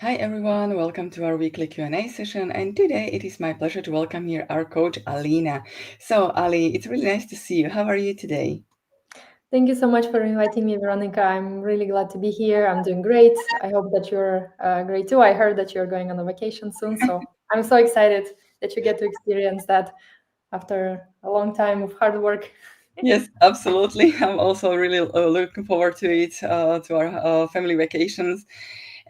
Hi everyone, welcome to our weekly Q&A session, and today it is my pleasure to welcome here our coach Alina. So Ali, it's really nice to see you. How are you today? Thank you so much for inviting me, Veronika. I'm really glad to be here. I'm doing great. I hope that you're great too. I heard that you're going on a vacation soon, so I'm so excited that you get to experience that after a long time of hard work. Yes, absolutely. I'm also really looking forward to it, to our family vacations.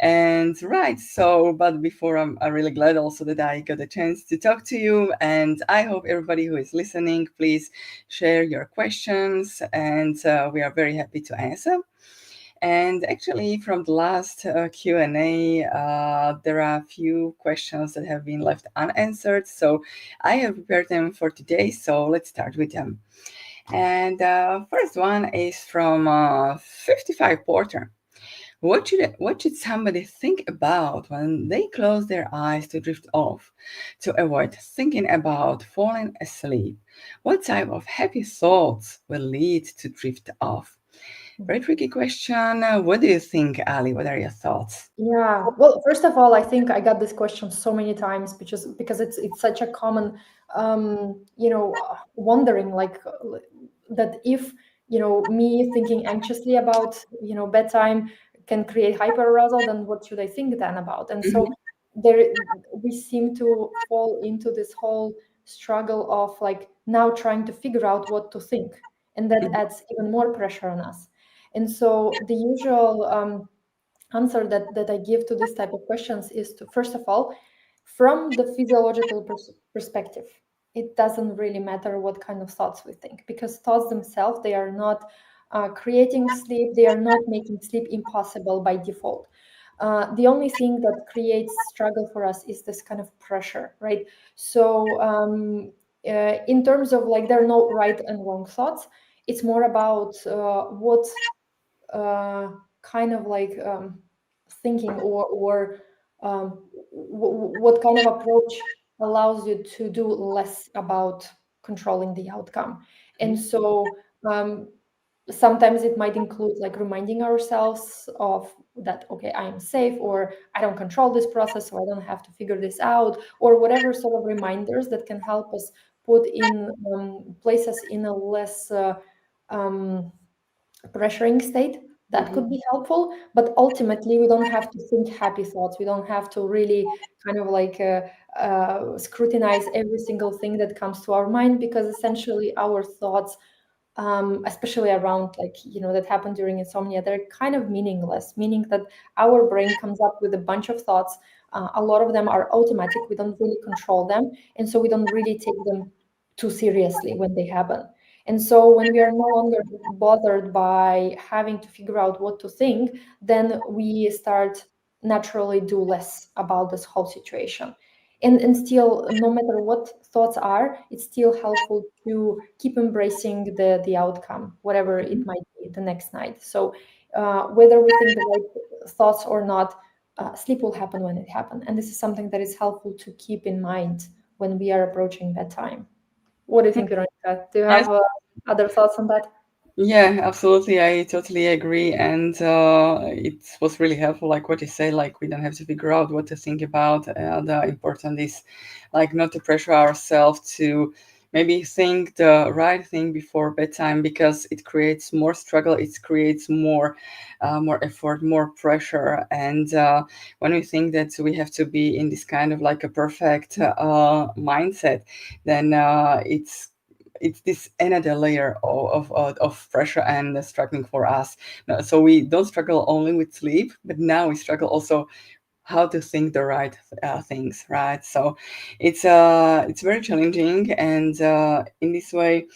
And right, so, but before I'm really glad also that I got a chance to talk to you. And I hope everybody who is listening, please share your questions, and we are very happy to answer. And actually, from the last Q&A, there are a few questions that have been left unanswered. So I have prepared them for today. So let's start with them. And first one is from 55 Porter. What should somebody think about when they close their eyes to drift off, to avoid thinking about falling asleep? What type of happy thoughts will lead to drift off? Very tricky question. What do you think, Ali? What are your thoughts? Yeah. Well, first of all, I think I got this question so many times because it's such a common wondering that if me thinking anxiously about bedtime can create hyperarousal, then what should I think then about? And Mhm, so there we seem to fall into this whole struggle of like now trying to figure out what to think, and that mhm, adds even more pressure on us. And so the usual answer that I give to this type of questions is to, first of all, from the physiological perspective, it doesn't really matter what kind of thoughts we think, because thoughts themselves, they are not creating sleep, they are not making sleep impossible by default. The only thing that creates struggle for us is this kind of pressure, right? So in terms of like there are no right and wrong thoughts, it's more about what uh, kind of like thinking or what kind of approach allows you to do less about controlling the outcome. And so sometimes it might include like reminding ourselves of that, okay, I am safe, or I don't control this process, so I don't have to figure this out, or whatever sort of reminders that can help us put in place us in a less um, pressuring state. That mhm, could be helpful, but ultimately we don't have to think happy thoughts. We don't have to really kind of like scrutinize every single thing that comes to our mind, because essentially our thoughts, especially around like that happened during insomnia, they're kind of meaningless, meaning that our brain comes up with a bunch of thoughts. A lot of them are automatic, we don't really control them, and so we don't really take them too seriously when they happen. And so when we are no longer bothered by having to figure out what to think, then we start naturally do less about this whole situation. And still, no matter what thoughts are, it's still helpful to keep embracing the outcome, whatever it might be the next night. So whether we think the right thoughts or not, sleep will happen when it happens. And this is something that is helpful to keep in mind when we are approaching bedtime. What do you think, Veronica? Do you mhm. have other thoughts on that? Yeah, absolutely. I totally agree. And it was really helpful, like what you say, like we don't have to figure out what to think about. The important is like not to pressure ourselves to maybe think the right thing before bedtime, because it creates more struggle, it creates more effort, more pressure. And when we think that we have to be in this kind of like a perfect mindset, then it's this another layer of pressure and struggling for us. So we don't struggle only with sleep, but now we struggle also how to think the right things, right? So it's very challenging, and in this way,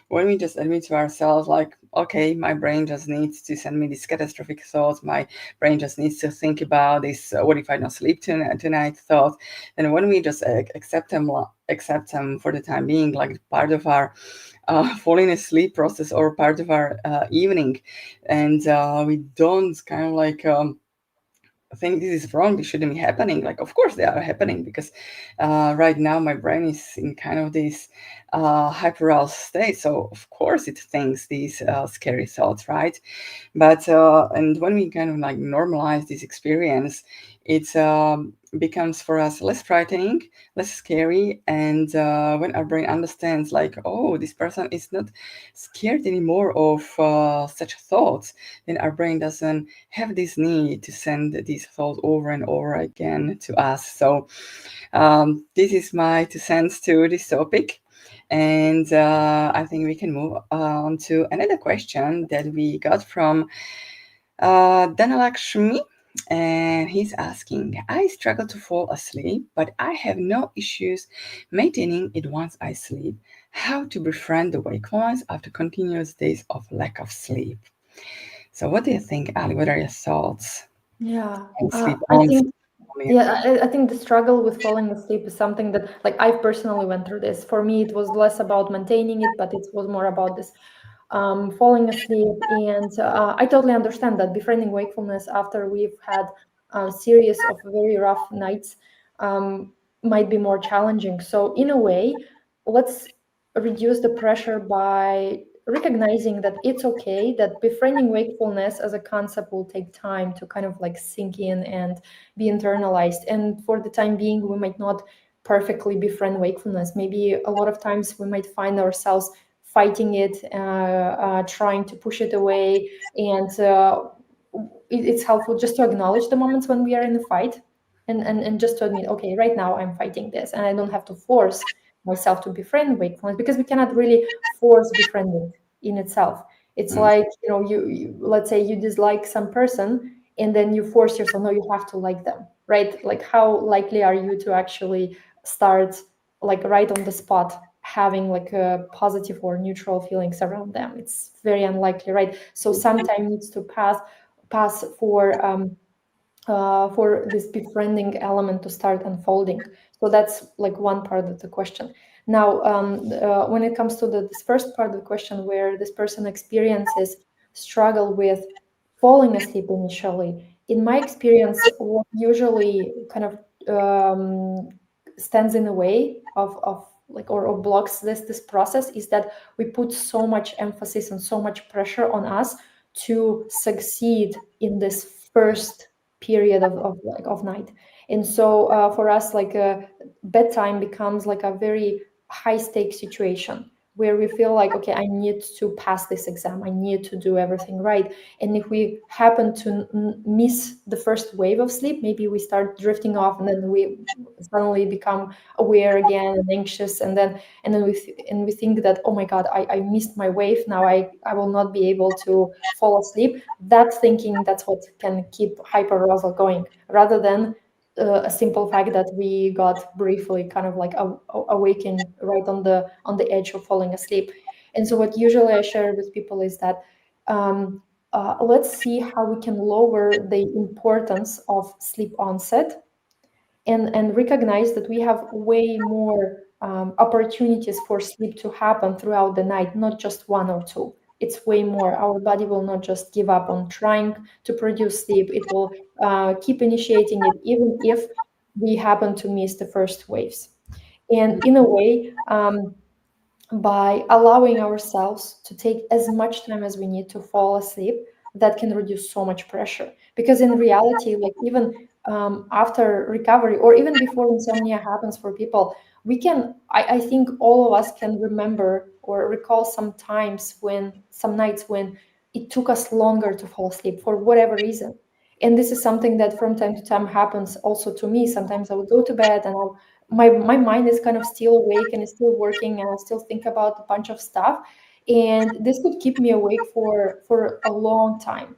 when we just admit to ourselves, like, okay, my brain just needs to send me these catastrophic thoughts, my brain just needs to think about this, what if I don't sleep tonight thought, and when we just accept them for the time being, like part of our falling asleep process or part of our evening, and we don't kind of like think this is wrong, this shouldn't be happening. Like, of course they are happening, because right now my brain is in kind of this hyperarousal state, so of course it thinks these scary thoughts, right? But and when we kind of like normalize this experience, it becomes for us less frightening, less scary. And when our brain understands, like, oh, this person is not scared anymore of such thoughts, then our brain doesn't have this need to send these thoughts over and over again to us. So this is my 2 cents to this topic. And I think we can move on to another question that we got from Dhanalakshmi. And he's asking, I struggle to fall asleep, but I have no issues maintaining it once I sleep. How to befriend the wakefulness after continuous days of lack of sleep? So, what do you think, Ali? What are your thoughts Yeah, on sleep I on think insomnia? yeah, I think the struggle with falling asleep is something that like I've personally went through this. For me, it was less about maintaining it, but it was more about this falling asleep. And I totally understand that befriending wakefulness after we've had a series of very rough nights um, might be more challenging. So in a way, let's reduce the pressure by recognizing that it's okay that befriending wakefulness as a concept will take time to kind of like sink in and be internalized. And for the time being, we might not perfectly befriend wakefulness. Maybe a lot of times we might find ourselves fighting it, trying to push it away. And it's helpful just to acknowledge the moments when we are in a fight, and just to admit, okay, right now I'm fighting this, and I don't have to force myself to befriend wakefulness, because we cannot really force befriending in itself. It's Mm, like, you let's say you dislike some person, and then you force yourself, no, you have to like them, right? Like, how likely are you to actually start, like, right on the spot, having like a positive or neutral feelings around them? It's very unlikely, right? So some time needs to pass for this befriending element to start unfolding. So that's like one part of the question. Now, when it comes to this first part of the question, where this person experiences struggle with falling asleep initially, in my experience, what usually kind of stands in the way of like, or blocks this process, is that we put so much emphasis and so much pressure on us to succeed in this first period of night. And so for us, like, bedtime becomes like a very high stakes situation, where we feel like, okay, I need to pass this exam, I need to do everything right. And if we happen to miss the first wave of sleep, maybe we start drifting off, and then we suddenly become aware again and anxious, and then we think that, oh my god, I missed my wave, now I will not be able to fall asleep. That thinking, that's what can keep hyperarousal going, rather than a simple fact that we got briefly kind of like awakened right on the edge of falling asleep. And so what usually I share with people is that, let's see how we can lower the importance of sleep onset, and recognize that we have way more opportunities for sleep to happen throughout the night, not just one or two. It's way more. Our body will not just give up on trying to produce sleep. It will keep initiating it, even if we happen to miss the first waves. And in a way, by allowing ourselves to take as much time as we need to fall asleep, that can reduce so much pressure. Because in reality, like, even after recovery, or even before insomnia happens for people, I think all of us can remember or recall some nights when it took us longer to fall asleep for whatever reason. And this is something that from time to time happens also to me. Sometimes I will go to bed, and my mind is kind of still awake and is still working, and I still think about a bunch of stuff, and this could keep me awake for a long time.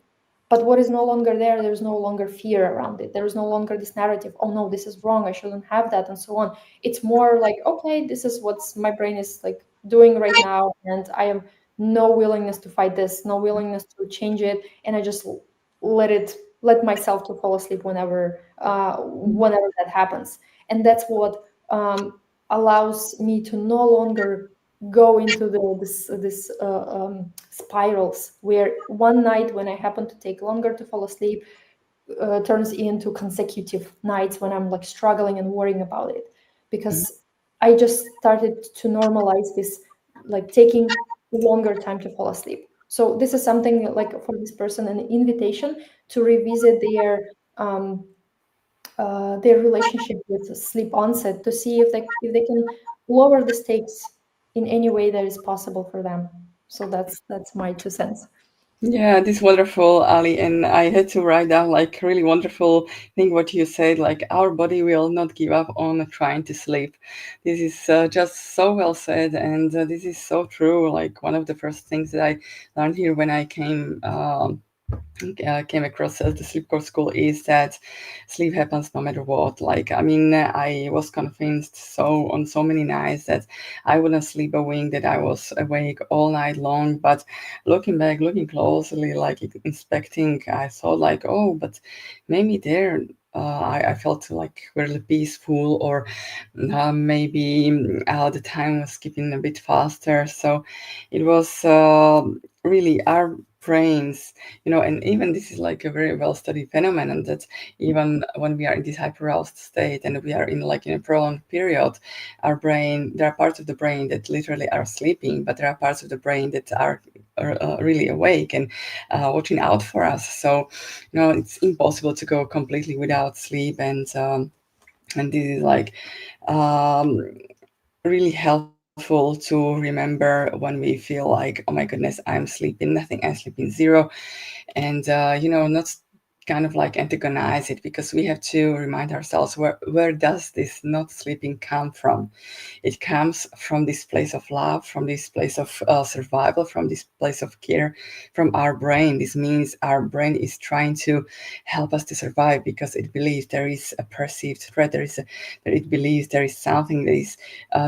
But what is no longer there, there's no longer fear around it, there is no longer this narrative, oh no, this is wrong, I shouldn't have that, and so on. It's more like, okay, this is what my brain is like doing right now, and I am no willingness to fight this, no willingness to change it, and I just let myself to fall asleep whenever that happens. And that's what allows me to no longer go into this spirals, where one night when I happen to take longer to fall asleep turns into consecutive nights when I'm like struggling and worrying about it, mm, because I just started to normalize this, like taking longer time to fall asleep. So this is something like for this person, an invitation to revisit their um, their relationship with sleep onset, to see if they can lower the stakes in any way that is possible for them. So that's my 2 cents. Yeah, this wonderful, Ali, and I had to write down like really wonderful thing what you said. Like our body will not give up on trying to sleep. This is just so well said, and this is so true. Like one of the first things that I learned here when I came across the sleep course school is that sleep happens no matter what. Like, I mean, I was convinced so on so many nights that I wouldn't sleep a wink, that I was awake all night long. But looking back, looking closely, like inspecting, I thought like, oh, but maybe there. I felt like really peaceful, or maybe the time was skipping a bit faster. So it was really our brains, and even this is like a very well studied phenomenon, that even when we are in this hyperaroused state and we are in a prolonged period, our brain, there are parts of the brain that literally are sleeping, but there are parts of the brain that are really awake and watching out for us. So it's impossible to go completely without sleep, and this is like um, really helpful to remember when we feel like, oh my goodness, I'm sleeping nothing, I'm sleeping zero, and not kind of like antagonize it, because we have to remind ourselves, where does this not sleeping come from? It comes from this place of love, from this place of survival, from this place of care, from our brain. This means our brain is trying to help us to survive, because it believes there is a perceived threat, that it believes there is something that is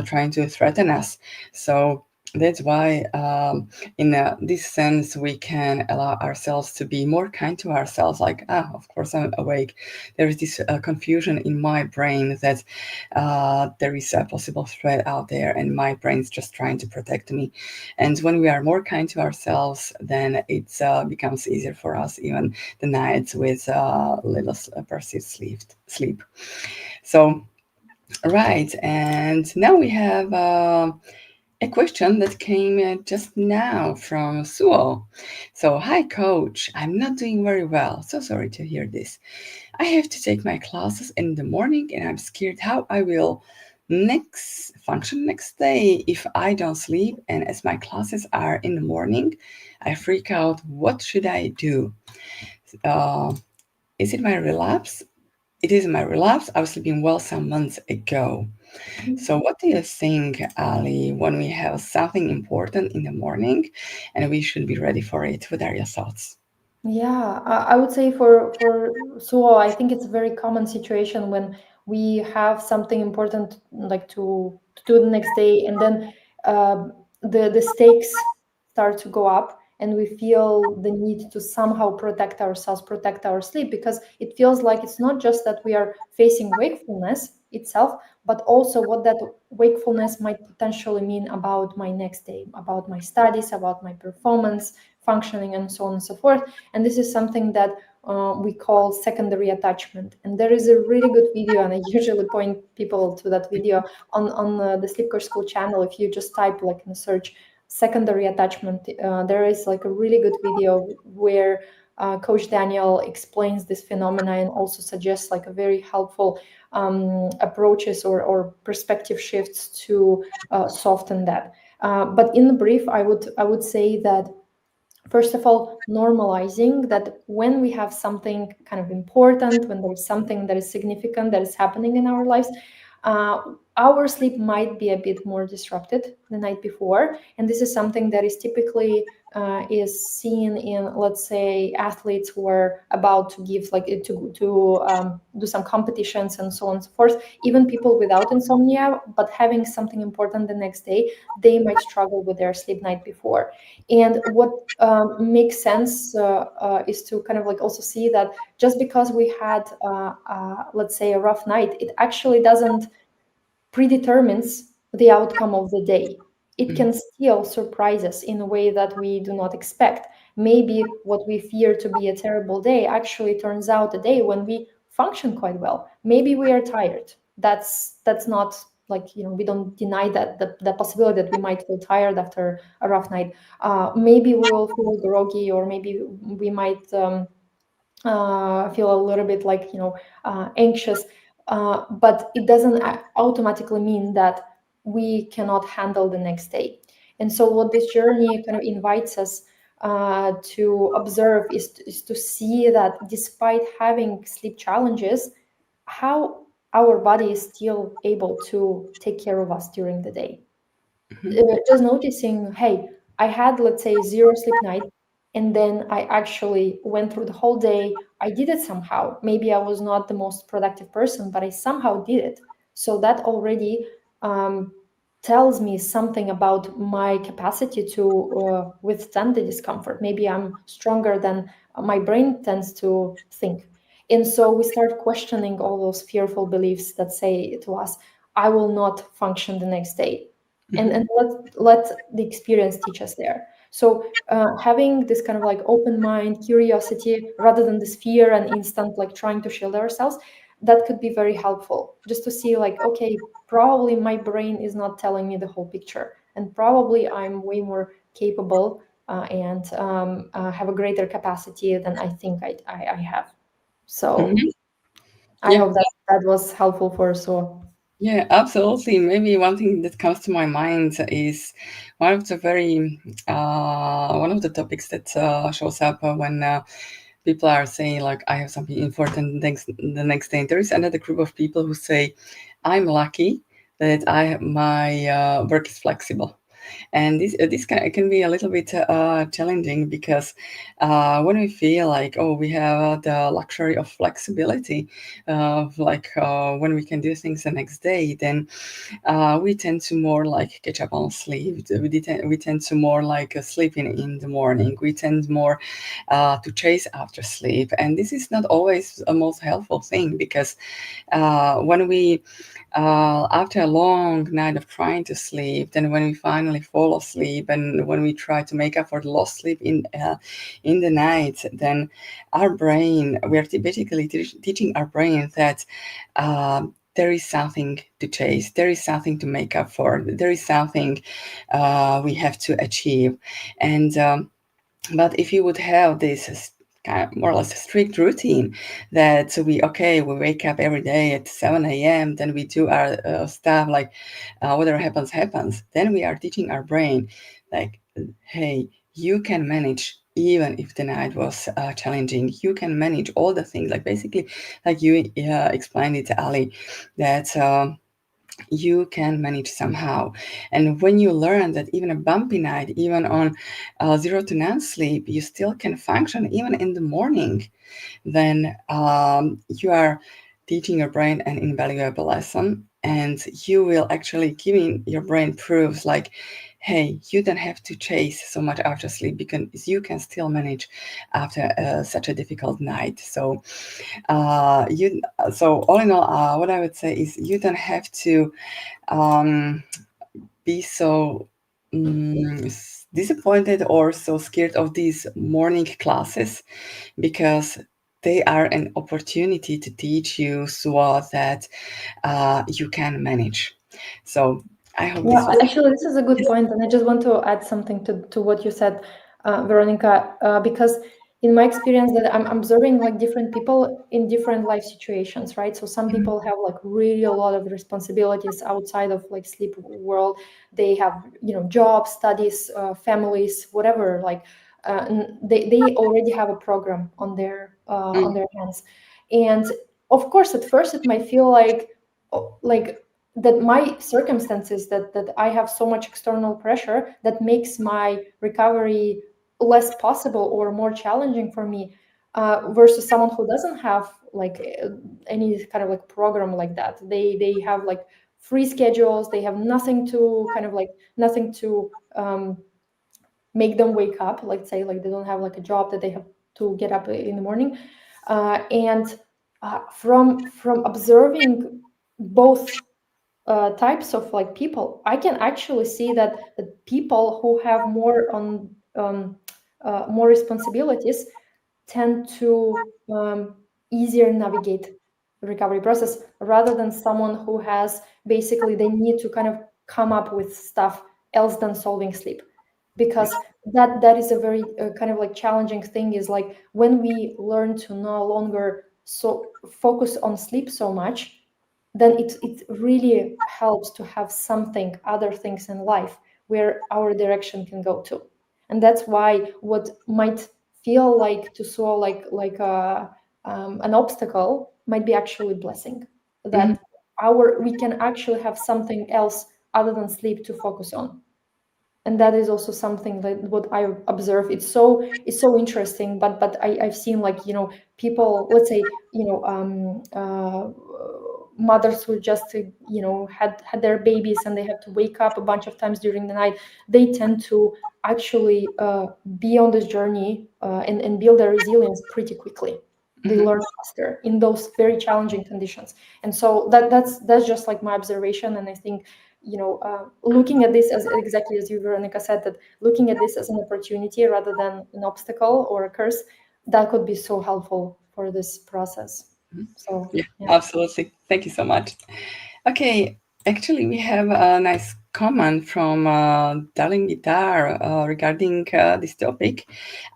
trying to threaten us. So that's why, in this sense, we can allow ourselves to be more kind to ourselves. Like, of course, I'm awake. There is this confusion in my brain that there is a possible threat out there, and my brain's just trying to protect me. And when we are more kind to ourselves, then it becomes easier for us, even the nights with little perceived sleep. So, right, and now we have. A question that came just now from Suo. So, hi coach, I'm not doing very well. So sorry to hear this. I have to take my classes in the morning, and I'm scared how I will next day if I don't sleep, and as my classes are in the morning, I freak out. What should I do? Uh, is it my relapse? It is my relapse. I was sleeping well some months ago. So, what do you think, Ali, when we have something important in the morning and we should be ready for it? What are your thoughts? Yeah, I would say for Suo, I think it's a very common situation when we have something important like to do the next day, and then the stakes start to go up, and we feel the need to somehow protect ourselves, protect our sleep, because it feels like it's not just that we are facing wakefulness itself, but also what that wakefulness might potentially mean about my next day, about my studies, about my performance, functioning, and so on and so forth. And this is something that we call secondary attachment. And there is a really good video, and I usually point people to that video on the Sleep Coach School channel. If you just type like in the search secondary attachment, there is like a really good video where Coach Daniel explains this phenomena and also suggests like a very helpful approaches or perspective shifts to soften that. But in the brief, I would say that first of all, normalizing that when we have something kind of important, when there's something that is significant that is happening in our lives, uh, our sleep might be a bit more disrupted the night before, and this is something that is typically is seen in, let's say, athletes who are about to give like to do some competitions and so on and so forth. Even people without insomnia but having something important the next day, they might struggle with their sleep night before. And what makes sense is to kind of like also see that just because we had, let's say, a rough night, it actually doesn't predetermines the outcome of the day. It Mm. can still surprise us in a way that we do not expect. Maybe what we fear to be a terrible day actually turns out a day when we function quite well. Maybe we are tired. That's not like, we don't deny that the possibility that we might feel tired after a rough night. Maybe we will feel groggy, or maybe we might feel a little bit like, anxious, but it doesn't automatically mean that we cannot handle the next day. And so what this journey kind of invites us to observe is to see that despite having sleep challenges, how our body is still able to take care of us during the day. Just noticing, hey, I had, let's say, zero sleep night, and then I actually went through the whole day. I did it somehow. Maybe I was not the most productive person, but I somehow did it. So that already um, tells me something about my capacity to withstand the discomfort. Maybe I'm stronger than my brain tends to think. And so we start questioning all those fearful beliefs that say to us, I will not function the next day, and let the experience teach us there. So having this kind of like open mind, curiosity, rather than this fear and instant like trying to shield ourselves, that could be very helpful, just to see like, okay, probably my brain is not telling me the whole picture, and probably I'm way more capable and have a greater capacity than I think I have. So Mhm. I Yeah, hope that that was helpful for so. yeah, absolutely. Maybe one thing that comes to my mind is one of the topics that shows up when people are saying like I have something important the next day. There is another group of people who say, I'm lucky that my work is flexible. And this can be a little bit challenging because when we feel like, oh, we have the luxury of flexibility, when we can do things the next day, then we tend to more like catch up on sleep. We tend to more like sleeping in the morning. We tend more to chase after sleep, and this is not always a most helpful thing because when we after a long night of trying to sleep, then when we finally fall asleep and when we try to make up for the lost sleep in the night, then our brain, we are basically teaching our brain that there is something to chase, there is something to make up for, there is something we have to achieve. And but if you would have this kind of more or less a strict routine that we wake up every day at 7 a.m., then we do our stuff like whatever happens, then we are teaching our brain like, hey, you can manage even if the night was challenging. You can manage all the things, like basically like you explained it, Ali, that you can manage somehow. And when you learn that even a bumpy night, even on 0 to 9 sleep, you still can function even in the morning, then you are teaching your brain an invaluable lesson, and you will actually giving your brain proofs like, hey, you don't have to chase so much after sleep because you can still manage after such a difficult night. You so all in all, what I would say is you don't have to um, be so disappointed or so scared of these morning classes, because they are an opportunity to teach you so that you can manage. So I hope Yeah, this was. actually, this is a good point, and I just want to add something to what you said, Veronica, because in my experience, that I'm observing like different people in different life situations, right? So some people have like really a lot of responsibilities outside of like sleep world. They have, jobs, studies, families, whatever. Like, they already have a program on their hands, and of course, at first, it might feel like, like that my circumstances, that I have so much external pressure that makes my recovery less possible or more challenging for me, versus someone who doesn't have like any kind of like program like that. They have like free schedules. They have nothing to kind of like nothing to make them wake up. Let's say like they don't have like a job that they have to get up in the morning, and from observing both types of like people, I can actually see that the people who have more responsibilities tend to easier navigate the recovery process, rather than someone who has basically they need to kind of come up with stuff else than solving sleep. because that is a very kind of like challenging thing, is like when we learn to no longer so focus on sleep so much, then it really helps to have something, other things in life where our direction can go to. And that's why what might feel like to so like an obstacle might be actually blessing, Mhm. that our we can actually have something else other than sleep to focus on. And that is also something that what I observe, it's so interesting. But I've seen, like, people, let's say, mothers who just had their babies, and they have to wake up a bunch of times during the night. They tend to actually be on this journey, and build their resilience pretty quickly. They Mhm. learn faster in those very challenging conditions. And so that's just like my observation. And I think, looking at this as exactly as you, Veronica, said, that looking at this as an opportunity rather than an obstacle or a curse, that could be so helpful for this process. So Yeah, yeah. absolutely. Thank you so much. Okay, actually, we have a nice comment from Darling Guitar regarding this topic.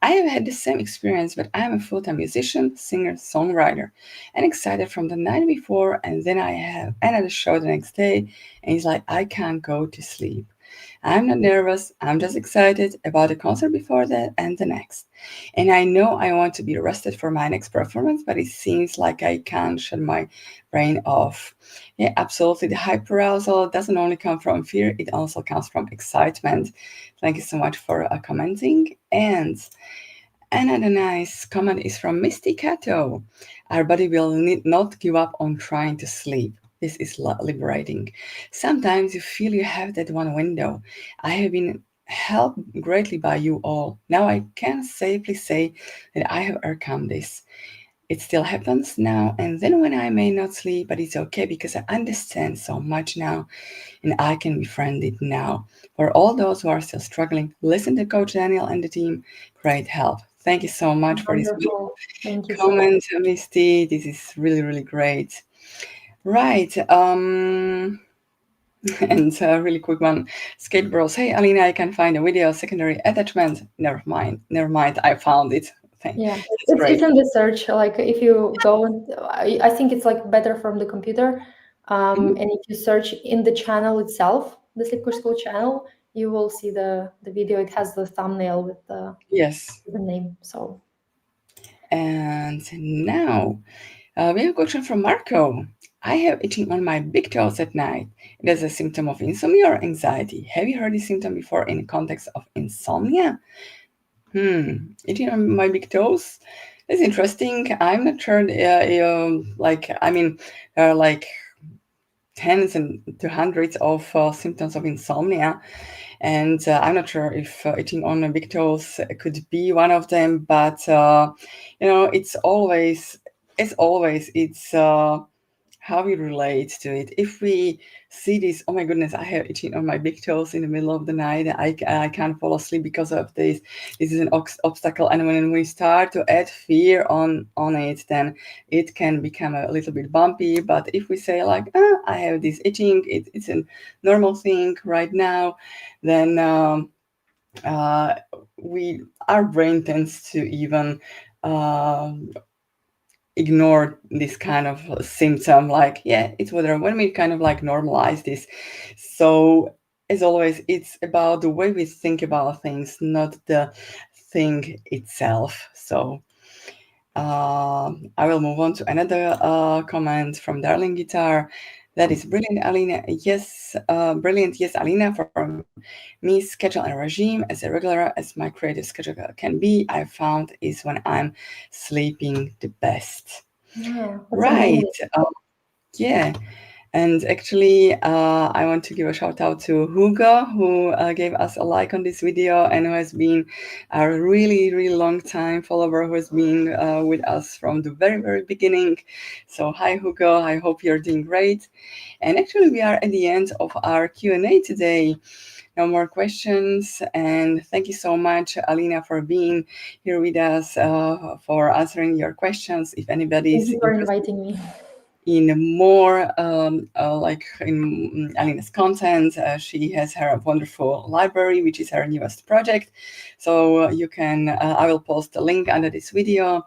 I have had the same experience, but I am a full-time musician, singer, songwriter, and excited from the night before, and then I have another show the next day, and it's like I can't go to sleep. I'm not nervous, I'm just excited about the concert before that and the next. And I know I want to be rested for my next performance, but it seems like I can't shut my brain off. Yeah, absolutely. The hyperarousal doesn't only come from fear, it also comes from excitement. Thank you so much for commenting. And another nice comment is from Misty Cato. Our body will not give up on trying to sleep. This is liberating. Sometimes you feel you have that one window. I have been helped greatly by you all. Now I can safely say that I have overcome this. It still happens now and then when I may not sleep, but it's okay because I understand so much now and I can befriend it now. For all those who are still struggling, listen to Coach Daniel and the team. Great help. Thank you so much for this Wonderful. Thank you so much. comment, Misty. This is really, really great. Right. And a really quick one. Skate Bros. Hey, Alina, I can find a video secondary attachment. Never mind. Never mind. I found it. Yeah, That's it's great. in the search. Like, if you go, I think it's like better from the computer. Mhm. And if you search in the channel itself, the Sleep Coach School channel, you will see the video. It has the thumbnail with Yes. the name. So And now we have a question from Marco. I have itching on my big toes at night. It is a symptom of insomnia or anxiety. Have you heard this symptom before in context of insomnia? Itching on my big toes? That's interesting. I'm not sure. Like, I mean, there are like tens and to hundreds of symptoms of insomnia, and I'm not sure if itching on my big toes could be one of them. But it's how we relate to it. If we see this, oh my goodness, I have itching on my big toes in the middle of the night. I can't fall asleep because of this. This is an obstacle. And when we start to add fear on it, then it can become a little bit bumpy. But if we say like, I have this itching, it's a normal thing right now, then uh, we our brain tends to even uh, ignore this kind of symptom, like, yeah, it's whatever, when we kind of like normalize this. So as always, it's about the way we think about things, not the thing itself. So I will move on to another comment from Darling Guitar. That is brilliant, Alina. Yes, brilliant. Yes, Alina. For me, schedule and regime as irregular as my creative schedule can be, I found is when I'm sleeping the best. yeah, that's Right. amazing. Yeah. And actually, I want to give a shout out to Hugo, who gave us a like on this video and who has been a really, really long time follower, who has been with us from the very, very beginning. So hi, Hugo. I hope you're doing great. And actually, we are at the end of our Q&A today. No more questions. And thank you so much, Alina, for being here with us, for answering your questions. If anybody Thank is you for interested, inviting me. in more like in Alina's content. She has her wonderful library, which is her newest project. So you can, I will post a link under this video.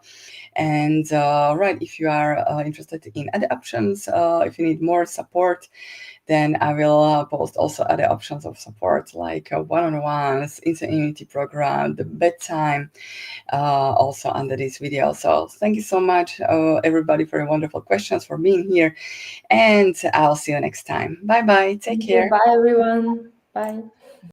And right, if you are interested in other options, if you need more support, then I will post also other options of support like one-on-ones, instant immunity program, the bedtime, also under this video. So thank you so much, everybody, for your wonderful questions, for being here, and I'll see you next time. Bye bye. Take Thank you. care. Bye, everyone. Bye.